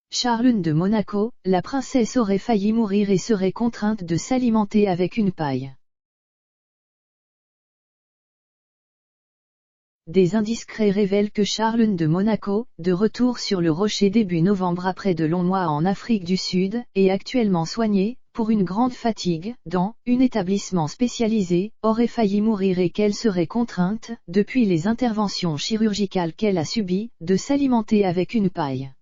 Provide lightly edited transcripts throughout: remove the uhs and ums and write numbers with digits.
Charlune de Monaco, la princesse aurait failli mourir et serait contrainte de s'alimenter avec une paille. Des indiscrets révèlent que Charlune de Monaco, de retour sur le rocher début novembre après de longs mois en Afrique du Sud, est actuellement soignée, pour une grande fatigue, dans un établissement spécialisé, aurait failli mourir et qu'elle serait contrainte, depuis les interventions chirurgicales qu'elle a subies, de s'alimenter avec une paille.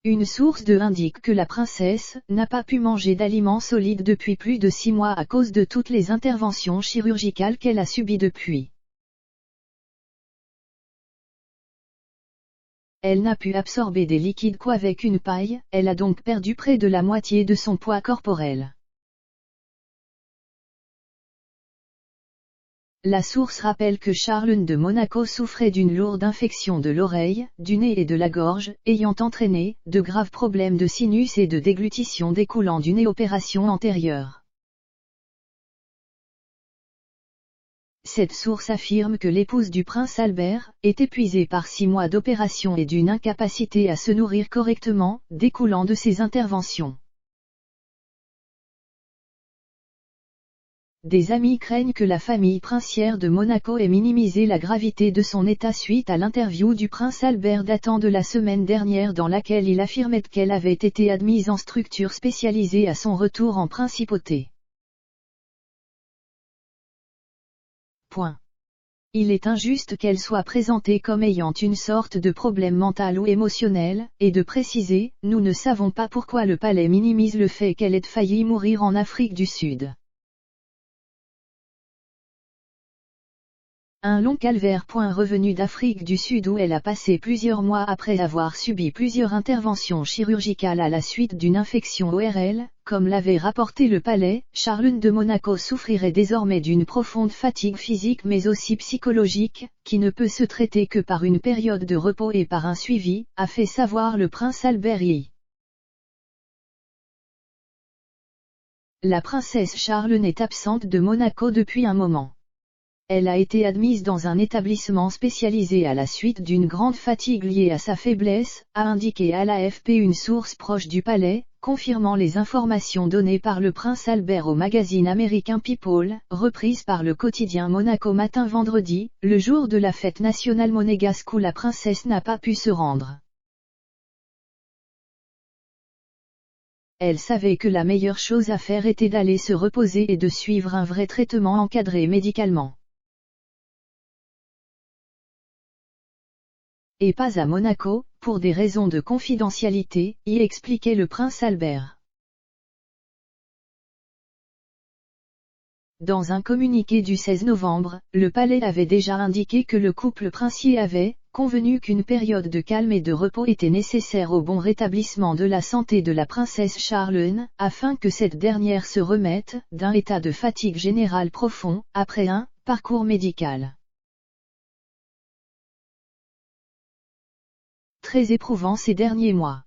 Une source indique que la princesse n'a pas pu manger d'aliments solides depuis plus de 6 mois à cause de toutes les interventions chirurgicales qu'elle a subies depuis. Elle n'a pu absorber des liquides qu'avec une paille, elle a donc perdu près de la moitié de son poids corporel. La source rappelle que Charlune de Monaco souffrait d'une lourde infection de l'oreille, du nez et de la gorge, ayant entraîné de graves problèmes de sinus et de déglutition découlant d'une opération antérieure. Cette source affirme que l'épouse du prince Albert est épuisée par 6 mois d'opération et d'une incapacité à se nourrir correctement, découlant de ces interventions. Des amis craignent que la famille princière de Monaco ait minimisé la gravité de son état suite à l'interview du prince Albert datant de la semaine dernière dans laquelle il affirmait qu'elle avait été admise en structure spécialisée à son retour en principauté. Point. Il est injuste qu'elle soit présentée comme ayant une sorte de problème mental ou émotionnel, et de préciser, nous ne savons pas pourquoi le palais minimise le fait qu'elle ait failli mourir en Afrique du Sud. Un long calvaire. Revenue d'Afrique du Sud où elle a passé plusieurs mois après avoir subi plusieurs interventions chirurgicales à la suite d'une infection ORL, comme l'avait rapporté le palais, Charlune de Monaco souffrirait désormais d'une profonde fatigue physique mais aussi psychologique, qui ne peut se traiter que par une période de repos et par un suivi, a fait savoir le prince Albert I. La princesse Charlune est absente de Monaco depuis un moment. Elle a été admise dans un établissement spécialisé à la suite d'une grande fatigue liée à sa faiblesse, a indiqué à l'AFP une source proche du palais, confirmant les informations données par le prince Albert au magazine américain People, reprise par le quotidien Monaco Matin vendredi, le jour de la fête nationale monégasque où la princesse n'a pas pu se rendre. Elle savait que la meilleure chose à faire était d'aller se reposer et de suivre un vrai traitement encadré médicalement. Et pas à Monaco, pour des raisons de confidentialité, y expliquait le prince Albert. Dans un communiqué du 16 novembre, le palais avait déjà indiqué que le couple princier avait convenu qu'une période de calme et de repos était nécessaire au bon rétablissement de la santé de la princesse Charlune, afin que cette dernière se remette d'un état de fatigue générale profond, après un parcours médical très éprouvant ces derniers mois.